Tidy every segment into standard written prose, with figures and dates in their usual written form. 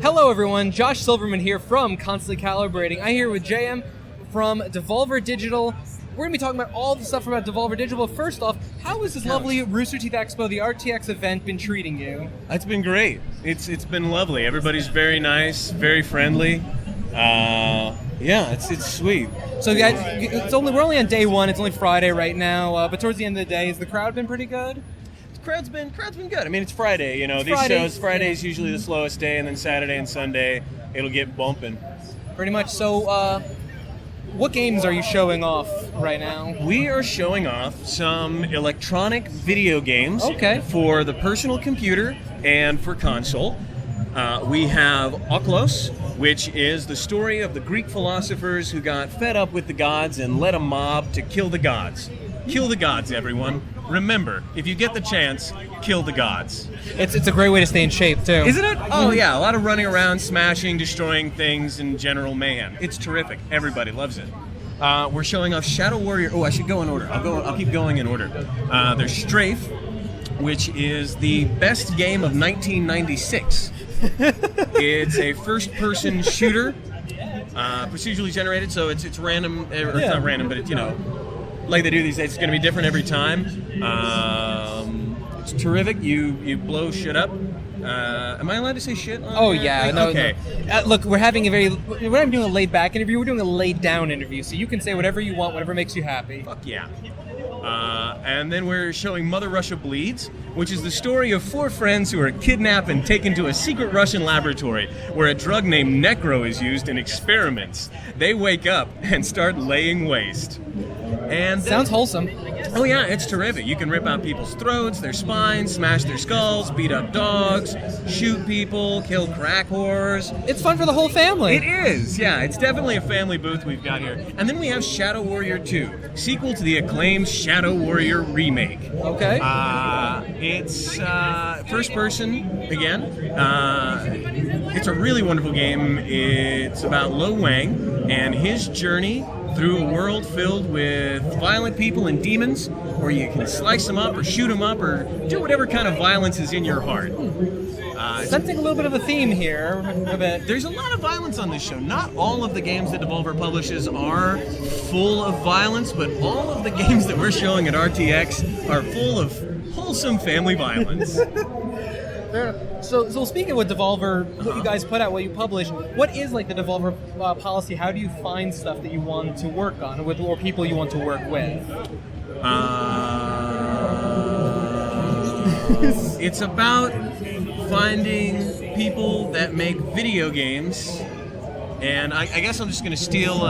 Hello everyone, Josh Silverman here from Constantly Calibrating. I'm here with JM from Devolver Digital. We're going to be talking about all the stuff about Devolver Digital. But first off, how has this lovely Rooster Teeth Expo, the RTX event, been treating you? It's been great. It's been lovely. Everybody's very nice, very friendly. It's sweet. So guys, we're only on day one. It's only Friday right now, but towards the end of the day, has the crowd been pretty good? Crowd's been good. I mean, it's Friday. You know, it's these Friday. shows. Friday's usually the slowest day, and then Saturday and Sunday it'll get bumping. Pretty much. So, what games are you showing off right now? We are showing off some electronic video games. Okay. For the personal computer and for console. We have Acclaimed, which is the story of the Greek philosophers who got fed up with the gods and led a mob to kill the gods. Kill the gods, everyone. Remember, if you get the chance, kill the gods. It's a great way to stay in shape, too. Isn't it? Oh, yeah. A lot of running around, smashing, destroying things, and general mayhem. It's terrific. Everybody loves it. We're showing off Shadow Warrior. Oh, I should go in order. I'll keep going in order. There's Strafe, which is the best game of 1996. It's a first-person shooter, procedurally generated, so it's random. Or it's not random, but it's, like they do these days, it's going to be different every time. It's terrific. You blow shit up. Am I allowed to say shit? Yeah. No, okay. No. Look, we're not doing a laid-back interview. We're doing a laid-down interview, so you can say whatever you want, whatever makes you happy. Fuck yeah. And then we're showing Mother Russia Bleeds, which is the story of 4 friends who are kidnapped and taken to a secret Russian laboratory where a drug named Necro is used in experiments. They wake up and start laying waste. And sounds wholesome. Oh yeah, it's terrific. You can rip out people's throats, their spines, smash their skulls, beat up dogs, shoot people, kill crack whores. It's fun for the whole family. It is, yeah. It's definitely a family booth we've got here. And then we have Shadow Warrior 2, sequel to the acclaimed Shadow Warrior Remake. Okay. It's first person again. It's a really wonderful game. It's about Lo Wang and his journey through a world filled with violent people and demons, where you can slice them up or shoot them up or do whatever kind of violence is in your heart. Sensing a little bit of a theme here. There's a lot of violence on this show. Not all of the games that Devolver publishes are full of violence, but all of the games that we're showing at RTX are full of wholesome family violence. So speaking with Devolver, what you guys put out, what you publish, what is like the Devolver policy? How do you find stuff that you want to work on with, or people you want to work with? It's about finding people that make video games. And I guess I'm just going to steal.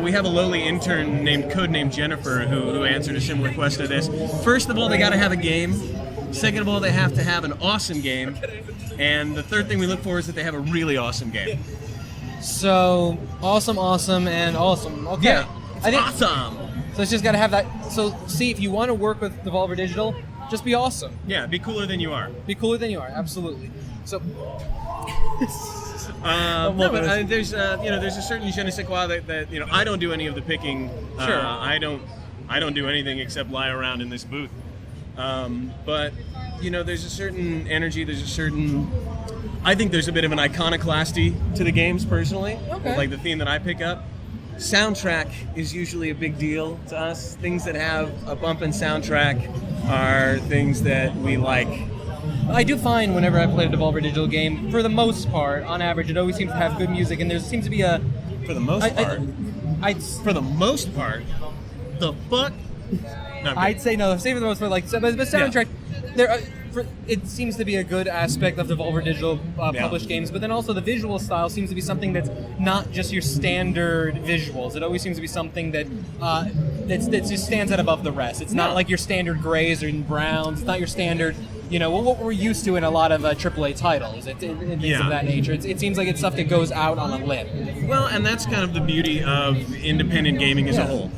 We have a lowly intern named Jennifer who answered a similar question to this. First of all, they got to have a game. Second of all, they have to have an awesome game. And the third thing we look for is that they have a really awesome game. So, awesome, and awesome. Okay. Yeah, awesome. So it's just got to have that. So, see, if you want to work with Devolver Digital, just be awesome. Yeah, be cooler than you are. Be cooler than you are, absolutely. So... there's a certain je ne sais quoi that I don't do any of the picking. Sure. I don't do anything except lie around in this booth. But there's a certain energy. I think there's a bit of an iconoclasty to the games personally. Okay. Like the theme that I pick up. Soundtrack is usually a big deal to us. Things that have a bumpin' soundtrack are things that we like. I do find whenever I play a Devolver Digital game, for the most part, on average, it always seems to have good music, and there seems to be a... For the most part? The fuck? No, I'd say no. Say for the most part, but soundtrack, it seems to be a good aspect of Devolver Digital published games, but then also the visual style seems to be something that's not just your standard visuals. It always seems to be something that just stands out above the rest. It's not like your standard grays or browns. It's not your standard, what we're used to in a lot of AAA titles and things of that nature. It seems like it's stuff that goes out on a limb. Well, and that's kind of the beauty of independent gaming as a whole.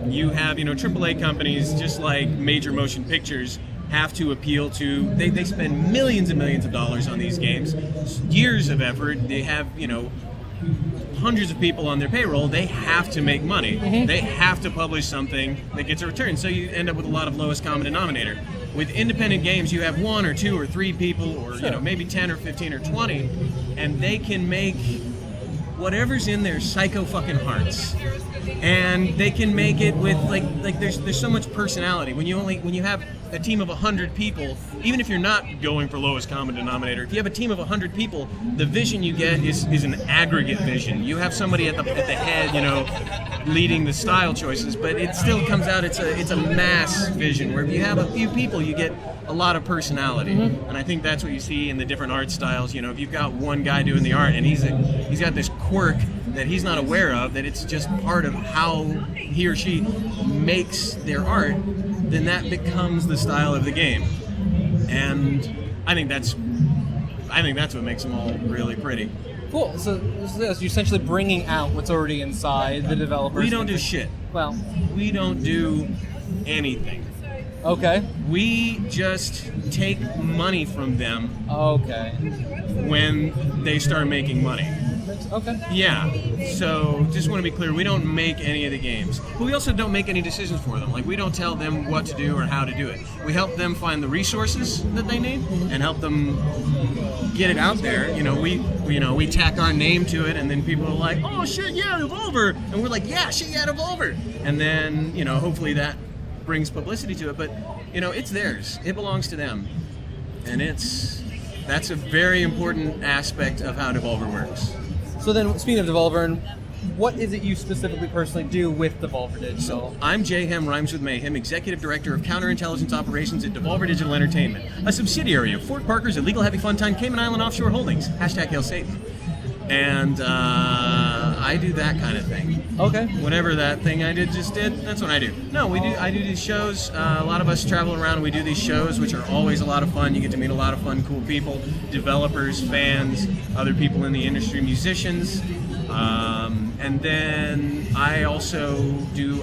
You have, AAA companies, just like major motion pictures, have to appeal to, they spend millions and millions of dollars on these games, years of effort. They have, hundreds of people on their payroll. They have to make money. Mm-hmm. They have to publish something that gets a return. So you end up with a lot of lowest common denominator. With independent games, you have 1 or 2 or 3 people, or maybe 10 or 15 or 20, and they can make whatever's in their psycho fucking hearts, and they can make it with like there's so much personality when you have a team of 100 people. Even if you're not going for lowest common denominator, if you have a team of 100 people, the vision you get is an aggregate vision. You have somebody at the head, leading the style choices, but it still comes out. It's a mass vision where if you have a few people, you get a lot of personality, and I think that's what you see in the different art styles. If you've got one guy doing the art and he's got this quirk that he's not aware of, that it's just part of how he or she makes their art, then that becomes the style of the game. And I think that's what makes them all really pretty. Cool. So you're essentially bringing out what's already inside the developers. We don't do shit. Well, we don't do anything. Okay. We just take money from them. Okay. When they start making money. Okay. Yeah. So just want to be clear, we don't make any of the games. But we also don't make any decisions for them. Like, we don't tell them what to do or how to do it. We help them find the resources that they need and help them get it out there. We tack our name to it, and then people are like, "Oh shit, yeah, Devolver," and we're like, "Yeah, shit, yeah, Devolver," and then hopefully that brings publicity to it. But it's theirs. It belongs to them, and that's a very important aspect of how Devolver works. So then, speaking of Devolver, and what is it you specifically personally do with Devolver Digital? So, I'm J-Hem, rhymes with Mayhem, Executive Director of Counterintelligence Operations at Devolver Digital Entertainment, a subsidiary of Fort Parker's Illegal Heavy Fun Time Cayman Island Offshore Holdings, #Hail Satan. And I do that kind of thing. Okay. Whatever that thing I just did, that's what I do. No, I do these shows. A lot of us travel around and we do these shows, which are always a lot of fun. You get to meet a lot of fun, cool people, developers, fans, other people in the industry, musicians. And then I also do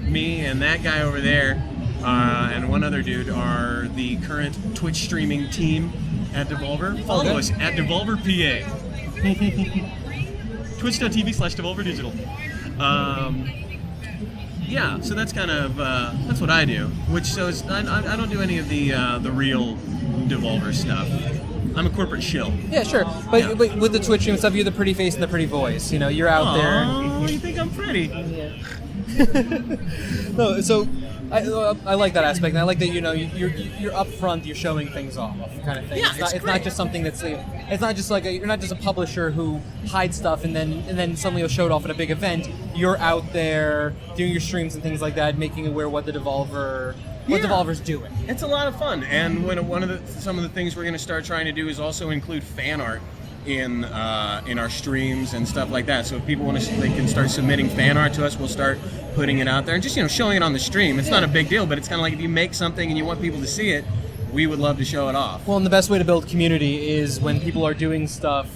me and that guy over there, and one other dude are the current Twitch streaming team at Devolver. Follow us at Devolver PA. Twitch.tv/Devolver Digital. Yeah, so that's kind of that's what I do. I don't do any of the real Devolver stuff. I'm a corporate shill. Yeah, sure. But with the Twitch stream stuff, you're the pretty face and the pretty voice. You're out there. Oh, you think I'm pretty? No, so I like that aspect, and I like that you're up front, you're showing things off, kind of thing. Yeah, it's not just something that's it's not just like you're not just a publisher who hides stuff and then suddenly you'll show it off at a big event. You're out there doing your streams and things like that, making aware what Devolver's doing. It's a lot of fun, and some of the things we're going to start trying to do is also include fan art in our streams and stuff like that. So if people want to, they can start submitting fan art to us. We'll start putting it out there and just showing it on the stream. It's not a big deal, but it's kind of like if you make something and you want people to see it, we would love to show it off. Well, and the best way to build community is when people are doing stuff,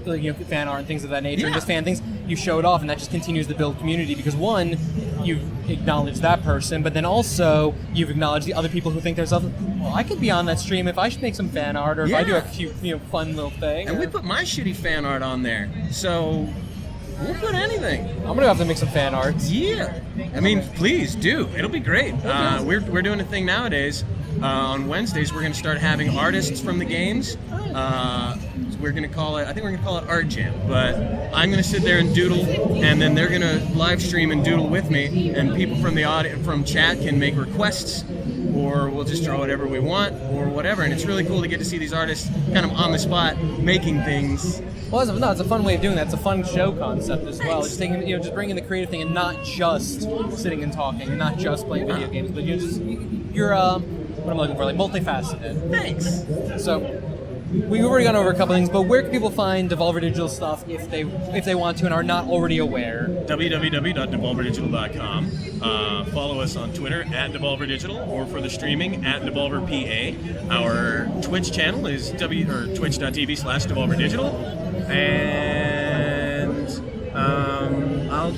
like fan art and things of that nature, and just fan things. You show it off, and that just continues to build community because one, you've acknowledged that person, but then also you've acknowledged the other people who think themselves, well, I could be on that stream if I should make some fan art, or if I do a cute, fun little thing. And we put my shitty fan art on there, so we'll put anything. I'm gonna have to make some fan art. Yeah, I mean, please do. It'll be great. We're doing a thing nowadays. On Wednesdays, we're going to start having artists from the games. We're going to call it Art Jam. But I'm going to sit there and doodle, and then they're going to live stream and doodle with me. And people from the audience, from chat, can make requests, or we'll just draw whatever we want, or whatever. And it's really cool to get to see these artists kind of on the spot making things. Well, it's a fun way of doing that. It's a fun show concept as well. Just taking, just bringing the creative thing and not just sitting and talking, and not just playing video games, but you're what I'm looking for, like multifaceted. Thanks. So we've already gone over a couple things, but where can people find Devolver Digital stuff if they want to and are not already aware? www.devolverdigital.com. Follow us on Twitter at Devolver Digital, or for the streaming at Devolver PA. Our Twitch channel is twitch.tv/Devolver Digital, and I'll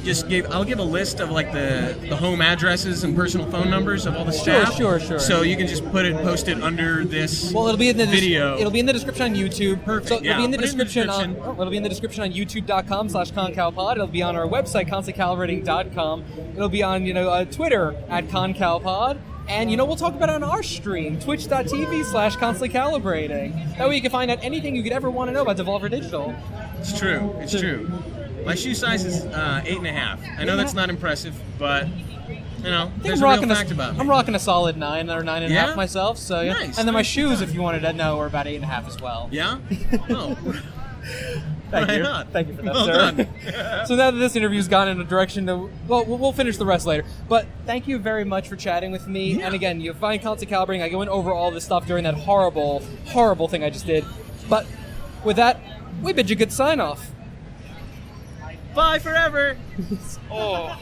give a list of like the home addresses and personal phone numbers of all the staff. Sure. So you can just post it under this. Well, it'll be in the video. It'll be in the description on YouTube. Perfect. So it'll be in the description. It'll be in the description on YouTube.com/ConCalPod. It'll be on our website, ConstantCalibrating.com. It'll be on Twitter at ConCalPod. And, we'll talk about it on our stream, twitch.tv/constantly calibrating. That way you can find out anything you could ever want to know about Devolver Digital. It's true. It's true. My shoe size is 8.5. I know that's not impressive, but, there's a real fact about me. I'm rocking a solid 9 or 9.5 myself. So yeah. Nice. And then my shoes, if you wanted to know, are about 8.5 as well. Yeah? Oh. Thank you. On. Thank you for that, Well sir. done. So now that this interview's gone in a direction to, we'll finish the rest later. But thank you very much for chatting with me. Yeah. And again, you find Constantly Calibrating. I go in over all this stuff during that horrible, horrible thing I just did. But with that, we bid you good sign off. Bye forever. Oh.